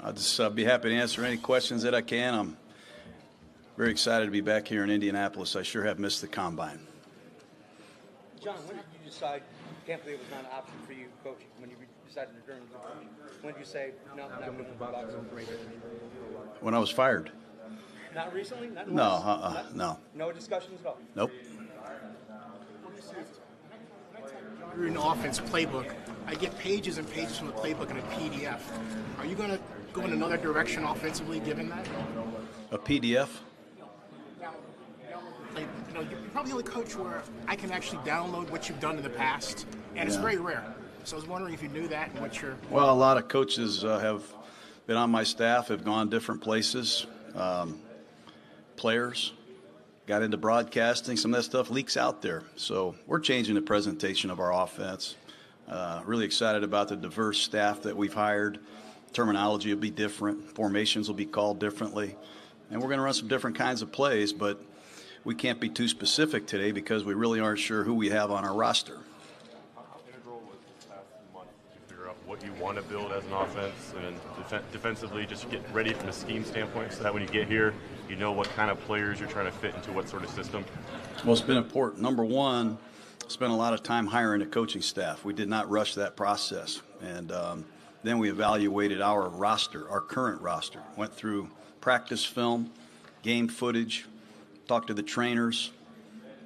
I'll just be happy to answer any questions that I can. I'm very excited to be back here in Indianapolis. I sure have missed the Combine. John, when did you decide Can't believe it was not an option for you coaching when you decided to return to coaching? When did you say, no, I'm not going to box? When I was fired. Not recently? Not No, no. No discussions at all? Nope. Gruden offense playbook. I get pages and pages from the playbook in a PDF. Are you going to go in another direction offensively given that? A PDF? Like, you're probably the only coach where I can actually download what you've done in the past, and it's very rare. So I was wondering if you knew that and what your... Well, a lot of coaches have been on my staff, have gone different places. Players got into broadcasting. Some of that stuff leaks out there. So we're changing the presentation of our offense. Really excited about the diverse staff that we've hired. Terminology will be different. Formations will be called differently. And we're going to run some different kinds of plays, but we can't be too specific today because we really aren't sure who we have on our roster. How integral was this past month to figure out what you want to build as an offense and then defensively just get ready from a scheme standpoint so that when you get here, you know what kind of players you're trying to fit into what sort of system? Well, it's been important. Number one, spent a lot of time hiring a coaching staff. We did not rush that process. And then we evaluated our roster, our current roster. Went through practice film, game footage, talked to the trainers,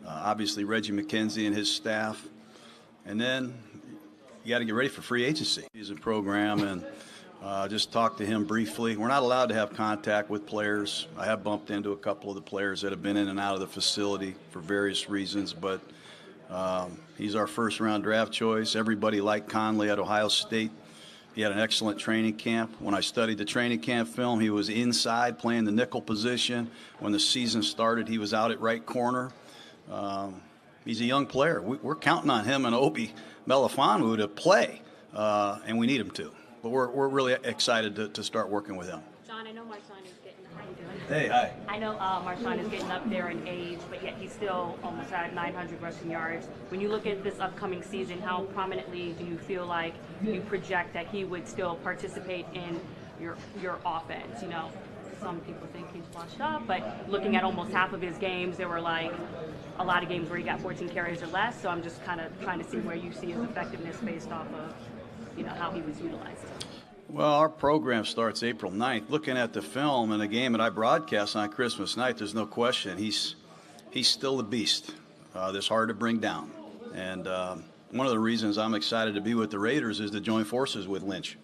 obviously Reggie McKenzie and his staff. And then you got to get ready for free agency. He's a program, and just talked to him briefly. We're not allowed to have contact with players. I have bumped into a couple of the players that have been in and out of the facility for various reasons, but he's our first-round draft choice. Everybody liked Conley at Ohio State. He had an excellent training camp. When I studied the training camp film, he was inside playing the nickel position. When the season started, he was out at right corner. He's a young player. We're counting on him and Obi Melifonwu to play, and we need him to. But we're really excited to start working with him. John, I know Marshawn is getting, how you doing? Hey, hi. I know Marshawn is getting up there in age, but yet he's still almost at 900 rushing yards. When you look at this upcoming season, how prominently do you feel like you project that he would still participate in your offense? You know, some people think he's washed up, but looking at almost half of his games, there were like a lot of games where he got 14 carries or less. So I'm just kind of trying to see where you see his effectiveness based off of, you know, how he was utilized. Well, our program starts April 9th. Looking at the film and the game that I broadcast on Christmas night, there's no question he's still a beast. That's hard to bring down. And one of the reasons I'm excited to be with the Raiders is to join forces with Lynch.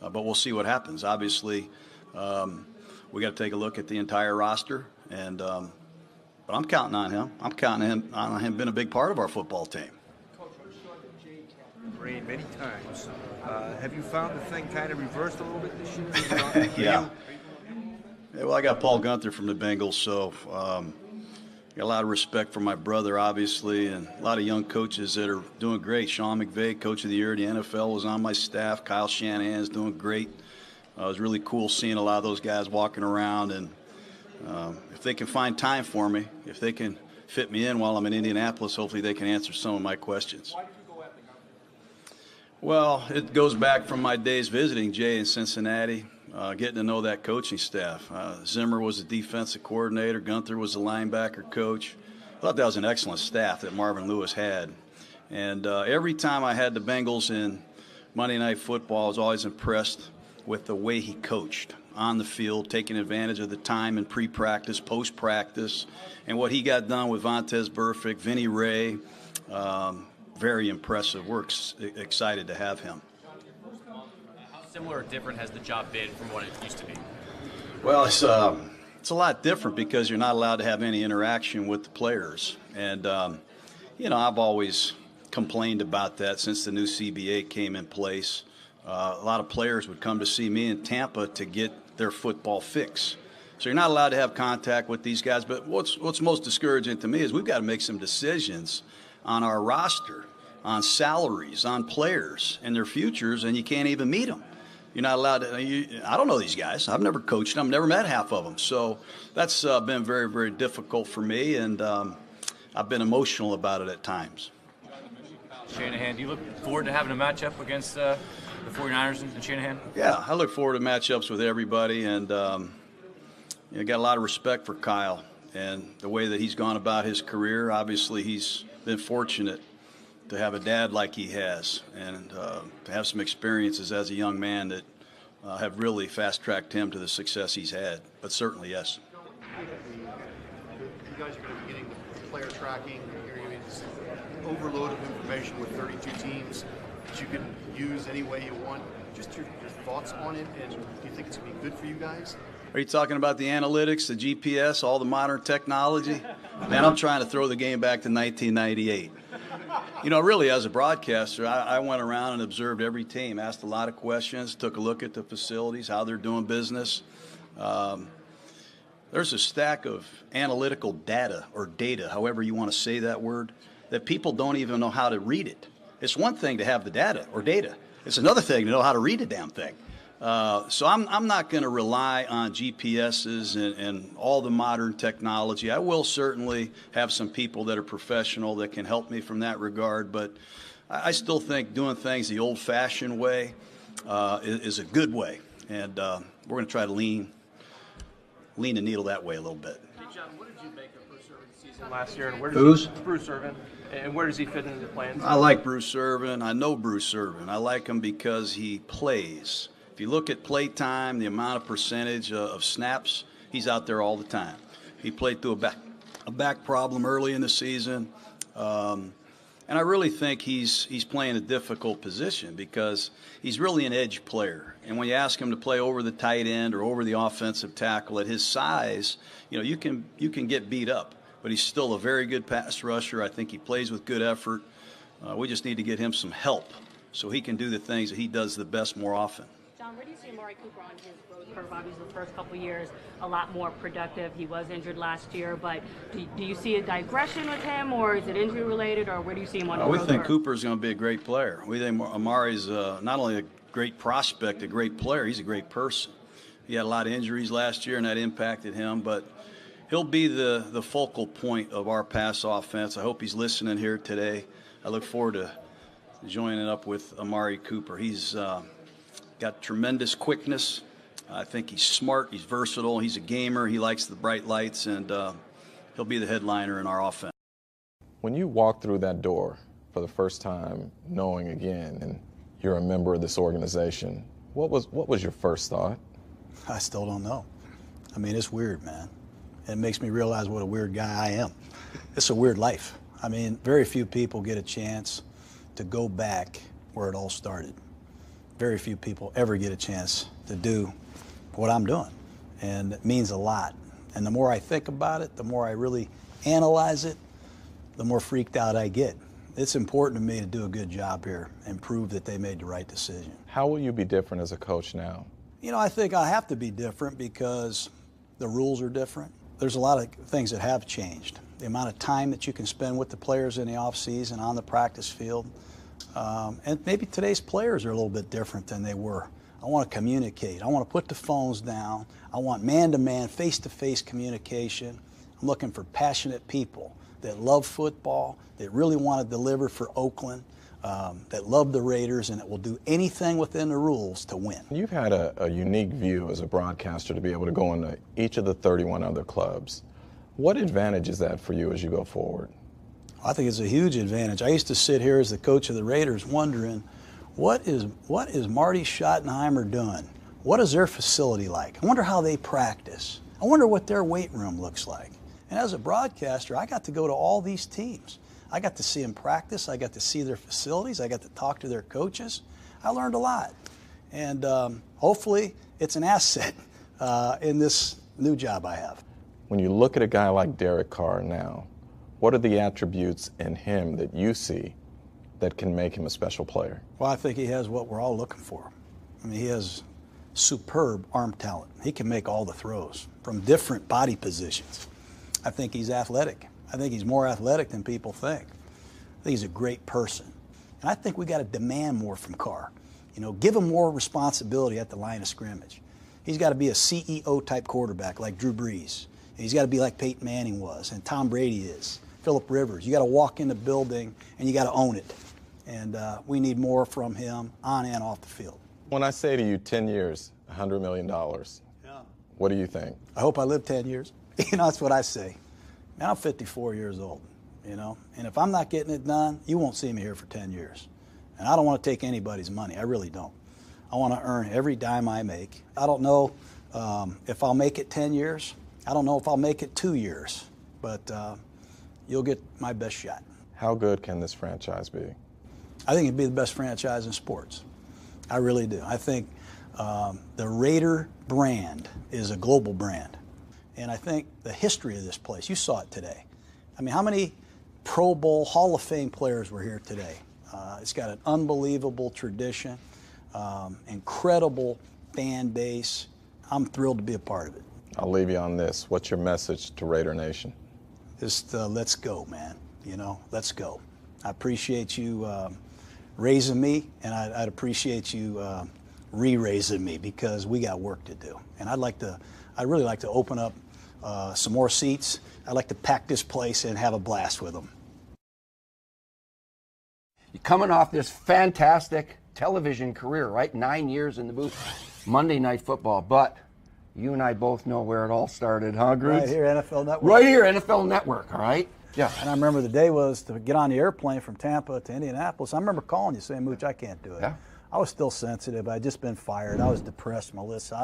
But we'll see what happens. Obviously, we got to take a look at the entire roster. And but I'm counting on him. I'm counting on him being a big part of our football team. Coach, I'm sure that Jay tapped the brain many times. Have you found the thing kind of reversed a little bit this year? Yeah. Well, I got Paul Gunther from the Bengals, so got a lot of respect for my brother, obviously, and a lot of young coaches that are doing great. Sean McVay, Coach of the Year, the NFL, was on my staff. Kyle Shanahan's doing great. It was really cool seeing a lot of those guys walking around, and if they can find time for me, if they can fit me in while I'm in Indianapolis, hopefully they can answer some of my questions. Why did you go after Gunther? Well, it goes back from my days visiting Jay in Cincinnati, getting to know that coaching staff. Zimmer was the defensive coordinator. Gunther was the linebacker coach. I thought that was an excellent staff that Marvin Lewis had. And every time I had the Bengals in Monday Night Football, I was always impressed with the way he coached on the field, taking advantage of the time in pre-practice, post-practice, and what he got done with Vontaze Burfict, Vinny Ray. Very impressive. We're excited to have him. How similar or different has the job been from what it used to be? Well, it's a lot different because you're not allowed to have any interaction with the players. And, you know, I've always complained about that since the new CBA came in place. A lot of players would come to see me in Tampa to get their football fix. So you're not allowed to have contact with these guys. But what's most discouraging to me is we've got to make some decisions on our roster, on salaries, on players and their futures, and you can't even meet them. You're not allowed to. I don't know these guys. I've never coached them. Never met half of them. So that's been very, very difficult for me, and I've been emotional about it at times. Shanahan, do you look forward to having a matchup against the 49ers and Shanahan? Yeah, I look forward to matchups with everybody, and you know, got a lot of respect for Kyle and the way that he's gone about his career. Obviously, he's been fortunate to have a dad like he has, and to have some experiences as a young man that have really fast-tracked him to the success he's had. But certainly, yes. You guys are going to be getting the player tracking. You're going to get this overload of information with 32 teams that you can use any way you want. Just your thoughts on it, and do you think it's going to be good for you guys? Are you talking about the analytics, the GPS, all the modern technology? Man, I'm trying to throw the game back to 1998. You know, really, as a broadcaster, I went around and observed every team, asked a lot of questions, took a look at the facilities, how they're doing business. There's a stack of analytical data, or data, however you want to say that word, that people don't even know how to read it. It's one thing to have the data or data. It's another thing to know how to read the damn thing. So I'm not going to rely on GPSs and all the modern technology. I will certainly have some people that are professional that can help me from that regard, but I still think doing things the old-fashioned way is a good way, and we're going to try to lean the needle that way a little bit. Hey John, what did you make of Bruce Irvin's season last year, and where does Bruce Irvin, and where does he fit into the plans? I like Bruce Irvin. I know Bruce Irvin. I like him because he plays. If you look at play time, the amount of percentage of snaps, he's out there all the time. He played through a back problem early in the season, and I really think he's playing a difficult position because he's really an edge player. And when you ask him to play over the tight end or over the offensive tackle at his size, you know, you can get beat up. But he's still a very good pass rusher. I think he plays with good effort. We just need to get him some help so he can do the things that he does the best more often. John, where do you see Amari Cooper on his road curve? Obviously, the first couple of years, a lot more productive. He was injured last year, but do you see a digression with him, or is it injury related, or where do you see him on the road We think curve? Cooper's going to be a great player. We think Amari's not only a great prospect, a great player, he's a great person. He had a lot of injuries last year, and that impacted him, but he'll be the focal point of our pass offense. I hope he's listening here today. I look forward to joining up with Amari Cooper. He's got tremendous quickness. I think he's smart, he's versatile, he's a gamer, he likes the bright lights, and he'll be the headliner in our offense. When you walk through that door for the first time, knowing again, and you're a member of this organization, what was your first thought? I still don't know. I mean, it's weird, man. It makes me realize what a weird guy I am. It's a weird life. I mean, very few people get a chance to go back where it all started. Very few people ever get a chance to do what I'm doing, and it means a lot. And the more I think about it, the more I really analyze it, the more freaked out I get. It's important to me to do a good job here and prove that they made the right decision. How will you be different as a coach now? You know, I think I have to be different because the rules are different. There's a lot of things that have changed. The amount of time that you can spend with the players in the offseason, on the practice field. And maybe today's players are a little bit different than they were. I want to communicate. I want to put the phones down. I want man-to-man, face-to-face communication. I'm looking for passionate people that love football, that really want to deliver for Oakland, that love the Raiders, and that will do anything within the rules to win. You've had a unique view as a broadcaster to be able to go into each of the 31 other clubs. What advantage is that for you as you go forward? I think it's a huge advantage. I used to sit here as the coach of the Raiders wondering, what is Marty Schottenheimer doing? What is their facility like? I wonder how they practice. I wonder what their weight room looks like. And as a broadcaster, I got to go to all these teams. I got to see them practice. I got to see their facilities. I got to talk to their coaches. I learned a lot. And hopefully it's an asset in this new job I have. When you look at a guy like Derek Carr now, what are the attributes in him that you see that can make him a special player? Well, I think he has what we're all looking for. I mean, he has superb arm talent. He can make all the throws from different body positions. I think he's athletic. I think he's more athletic than people think. I think he's a great person. And I think we got to demand more from Carr. You know, give him more responsibility at the line of scrimmage. He's got to be a CEO-type quarterback like Drew Brees. And he's got to be like Peyton Manning was and Tom Brady is, Phillip Rivers. You got to walk in the building and you got to own it. And we need more from him on and off the field. When I say to you 10 years, $100 million, what do you think? I hope I live 10 years. That's what I say. Now I'm 54 years old, and if I'm not getting it done, you won't see me here for 10 years. And I don't want to take anybody's money. I really don't. I want to earn every dime I make. I don't know if I'll make it 10 years. I don't know if I'll make it 2 years, but you'll get my best shot. How good can this franchise be? I think it'd be the best franchise in sports. I really do. I think the Raider brand is a global brand. And I think the history of this place, you saw it today. I mean, how many Pro Bowl Hall of Fame players were here today? It's got an unbelievable tradition, incredible fan base. I'm thrilled to be a part of it. I'll leave you on this. What's your message to Raider Nation? Just let's go, man. Let's go. I appreciate you raising me, and I'd appreciate you re-raising me, because we got work to do. And I'd really like to open up some more seats. I'd like to pack this place and have a blast with them. You're coming off this fantastic television career, right? 9 years in the booth, Monday Night Football. But you and I both know where it all started, huh, Grudes? Right here, NFL Network. Right here, NFL Network, all right? Yeah. And I remember the day was to get on the airplane from Tampa to Indianapolis. I remember calling you saying, Mooch, I can't do it. Yeah. I was still sensitive. I'd just been fired. I was depressed, Melissa.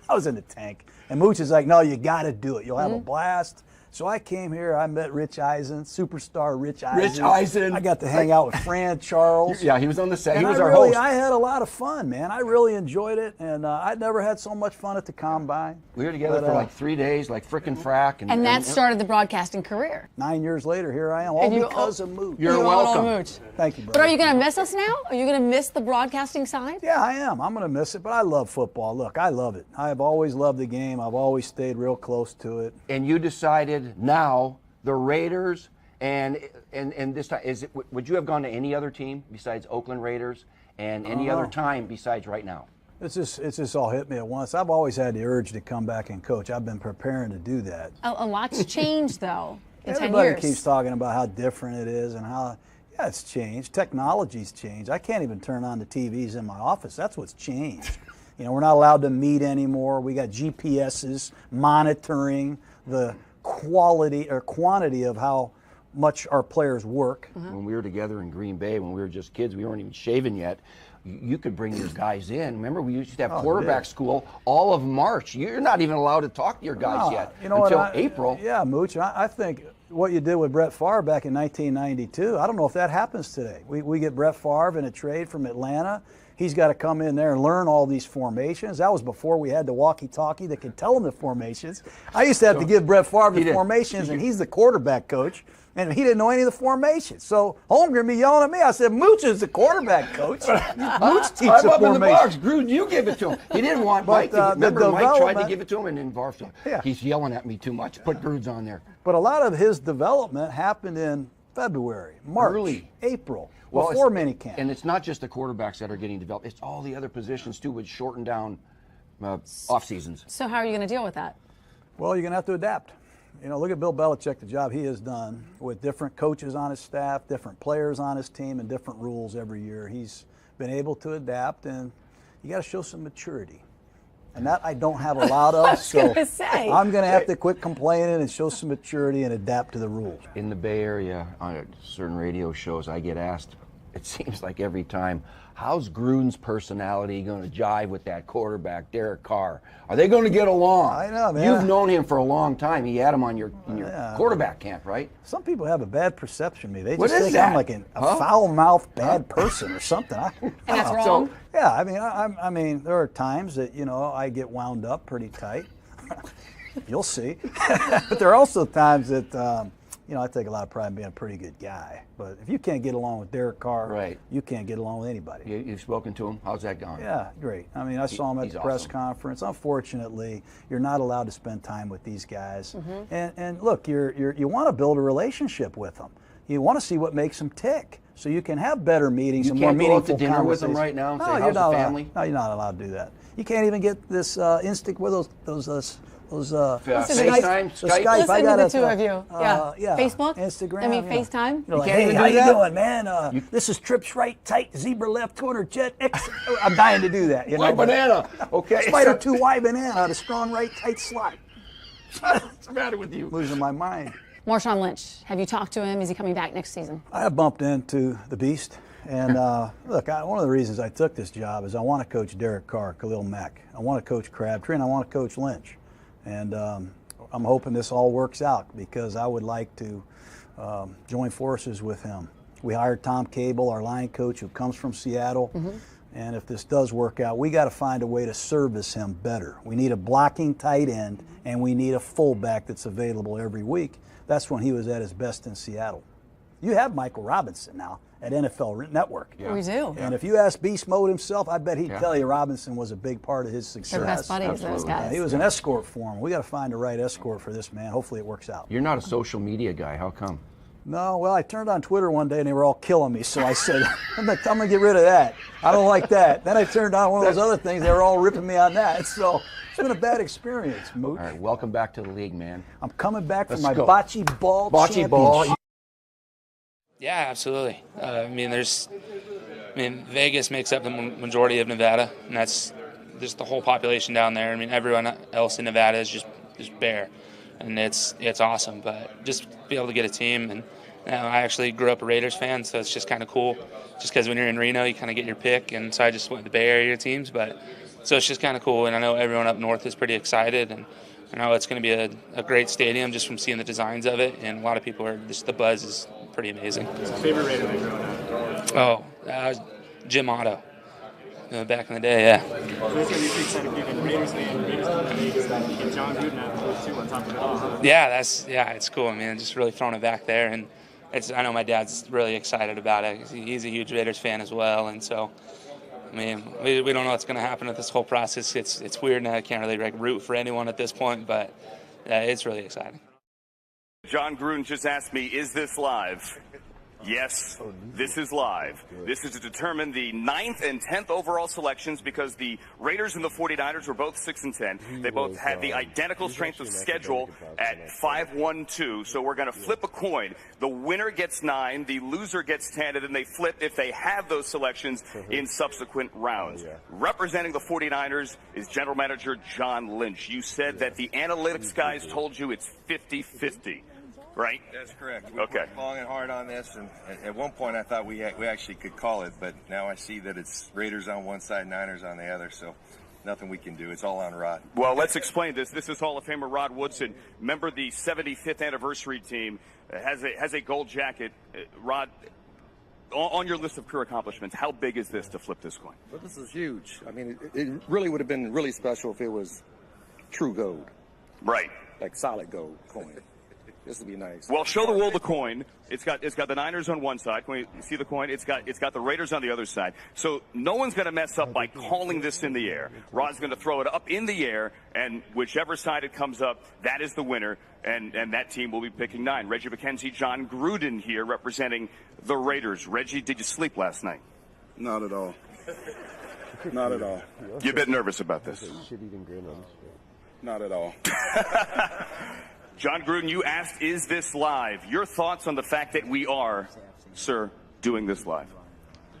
I was in the tank. And Mooch is like, no, you got to do it. You'll have a blast. So I came here. I met Rich Eisen, superstar Rich Eisen. Rich Eisen. I got to hang out with Fran Charles. Yeah, he was on the set. He was our host. I had a lot of fun, man. I really enjoyed it, and I'd never had so much fun at the Combine. We were together for like 3 days, like frickin' frack. And that started the broadcasting career. 9 years later, here I am, all because of Mooch. You're welcome. Mooch. Thank you, brother. But are you going to miss us now? Are you going to miss the broadcasting side? Yeah, I am. I'm going to miss it, but I love football. Look, I love it. I've always loved the game. I've always stayed real close to it. And you decided now the Raiders, and this time, would you have gone to any other team besides Oakland Raiders and any other time besides right now? It's just all hit me at once. I've always had the urge to come back and coach. I've been preparing to do that. A lot's changed, though, in 10 Everybody years. keeps talking about how different it is and how, yeah, it's changed. Technology's changed. I can't even turn on the TVs in my office. That's what's changed. We're not allowed to meet anymore. We got GPSs monitoring the quality or quantity of how much our players work. When we were together in Green Bay, when we were just kids, we weren't even shaving yet. You could bring your guys in. Remember, we used to have quarterback school all of March. You're not even allowed to talk to your guys yet until April. Yeah, Mooch, I think what you did with Brett Favre back in 1992, I don't know if that happens today. We get Brett Favre in a trade from Atlanta. He's got to come in there and learn all these formations. That was before we had the walkie-talkie that could tell him the formations. I used to have to give Brett Favre the formations, and he's the quarterback coach, and he didn't know any of the formations. So Holmgren be yelling at me. I said, Mooch is the quarterback coach. Mooch teaches the I'm up formation. in the box. Gruden, you give it to him. He didn't want Mike. Remember, Mike tried to give it to him, and then Favre said, he's yelling at me too much. Put Gruden's on there. But a lot of his development happened in February, March, April. Before minicamp. And it's not just the quarterbacks that are getting developed. It's all the other positions, too, which shorten down off seasons. So how are you going to deal with that? Well, you're going to have to adapt. Look at Bill Belichick, the job he has done with different coaches on his staff, different players on his team, and different rules every year. He's been able to adapt, and you got to show some maturity. And that I don't have a lot of, so I'm going to have to quit complaining and show some maturity and adapt to the rules. In the Bay Area, on certain radio shows, I get asked, it seems like every time, how's Gruden's personality going to jive with that quarterback, Derek Carr? Are they going to get along? I know, man. You've known him for a long time. He had him on your quarterback camp, right? Some people have a bad perception of me. They What just is think that? I'm like a foul-mouthed bad person or something. And that's wrong? Yeah, I mean, there are times that, I get wound up pretty tight. You'll see. But there are also times that, I take a lot of pride in being a pretty good guy. But if you can't get along with Derek Carr, you can't get along with anybody. You've spoken to him. How's that going? Yeah, great. I mean, I saw him at the press conference. Unfortunately, you're not allowed to spend time with these guys. And look, you want to build a relationship with them. You want to see what makes them tick, so you can have better meetings and more meaningful conversations. You can't go out to dinner with them right now and say, how's the family? No, you're not allowed to do that. You can't even get this instinct with those those FaceTime, Skype. Listen I to got the two of you. yeah. Facebook, Instagram. I mean, yeah. FaceTime. You're like, can't hey, even how do you that? doing, man? This is trips right, tight, zebra left, corner, jet X. I'm dying to do that. You know, White banana. Okay. Spider 2 Y banana out of strong right, tight slot. What's the matter with you? Losing my mind. Marshawn Lynch, have you talked to him? Is he coming back next season? I have bumped into the beast. And look, one of the reasons I took this job is I want to coach Derek Carr, Khalil Mack. I want to coach Crabtree, and I want to coach Lynch. And I'm hoping this all works out because I would like to join forces with him. We hired Tom Cable, our line coach, who comes from Seattle. And if this does work out, we got to find a way to service him better. We need a blocking tight end, and we need a fullback that's available every week. That's when he was at his best in Seattle. You have Michael Robinson now at NFL Network. Yeah. We do. And if you ask Beast Mode himself, I bet he'd tell you Robinson was a big part of his success. They're best buddies, those guys. He was an escort for him. We got to find the right escort for this man. Hopefully it works out. You're not a social media guy. How come? No, well, I turned on Twitter one day and they were all killing me, so I said, I'm going to get rid of that. I don't like that. Then I turned on one of those other things. They were all ripping me on that. So it's been a bad experience, Mooch. All right, welcome back to the league, man. I'm coming back for Let's my go. bocce ball championship. Yeah, absolutely. Vegas makes up the majority of Nevada, and that's just the whole population down there. I mean, everyone else in Nevada is just bare, and it's awesome. But just be able to get a team, and I actually grew up a Raiders fan, so it's just kind of cool. Just because when you're in Reno, you kind of get your pick, and so I just went with the Bay Area teams. But so it's just kind of cool, and I know everyone up north is pretty excited, and I know it's going to be a great stadium just from seeing the designs of it, and a lot of people are just the buzz is pretty amazing. Favorite Raider growing up? Jim Otto. Back in the day, yeah. So it's going to be pretty exciting if you can Raiders fan, Raiders fan, you get John Gruden out too on top of it all. Yeah, it's cool. I mean, just really throwing it back there, and I know my dad's really excited about it. He's a huge Raiders fan as well, and so I mean, we don't know what's going to happen with this whole process. It's weird now. I can't really root for anyone at this point, but it's really exciting. John Gruden just asked me, is this live? Yes, this is live. This is to determine the 9th and 10th overall selections because the Raiders and the 49ers were both 6 and 10. They both had the identical strength of schedule at 5-1-2. So we're going to flip a coin. The winner gets 9, the loser gets 10, and then they flip if they have those selections in subsequent rounds. Representing the 49ers is General Manager John Lynch. You said that the analytics guys told you it's 50-50. Right? That's correct. Okay. We worked long and hard on this, and at one point I thought we actually could call it, but now I see that it's Raiders on one side, Niners on the other, so nothing we can do. It's all on Rod. Well, let's explain this. This is Hall of Famer Rod Woodson. Member of the 75th anniversary team, has a gold jacket. Rod, on your list of career accomplishments, how big is this to flip this coin? Well, this is huge. I mean, it really would have been really special if it was true gold. Right. Like solid gold coin. This would be nice. Well, show the world the coin. It's got the Niners on one side. Can we see the coin? It's got the Raiders on the other side. So no one's going to mess up by calling this in the air. Rod's going to throw it up in the air, and whichever side it comes up, that is the winner, and that team will be picking 9. Reggie McKenzie, John Gruden here representing the Raiders. Reggie, did you sleep last night? Not at all. Not at all. You a bit nervous about this? Not at all. John Gruden, you asked, is this live? Your thoughts on the fact that we are, sir, doing this live?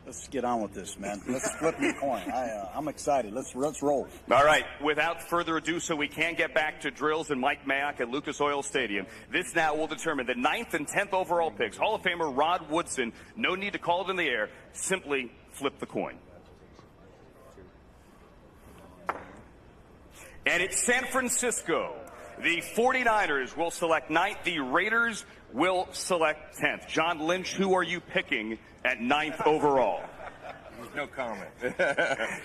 Let's get on with this, man. Let's flip the coin. I'm excited. Let's roll. All right. Without further ado, so we can get back to drills and Mike Mayock at Lucas Oil Stadium. This now will determine the 9th and 10th overall picks. Hall of Famer Rod Woodson. No need to call it in the air. Simply flip the coin. And it's San Francisco. The 49ers will select 9th. The Raiders will select 10th. John Lynch, who are you picking at 9th overall? No comment.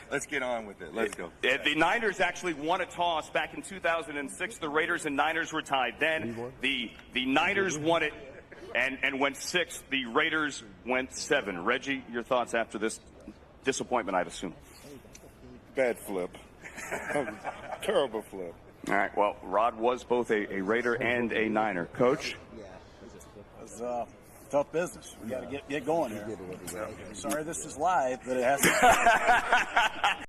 Let's get on with it. Let's go. The Niners actually won a toss back in 2006. The Raiders and Niners were tied. Then the Niners won it and went 6th. The Raiders went 7. Reggie, your thoughts after this disappointment, I'd assume? Bad flip. Terrible flip. All right, well, Rod was both a Raider and a Niner. Coach? It's tough business. We got to get going here. Sorry this is live, but it has to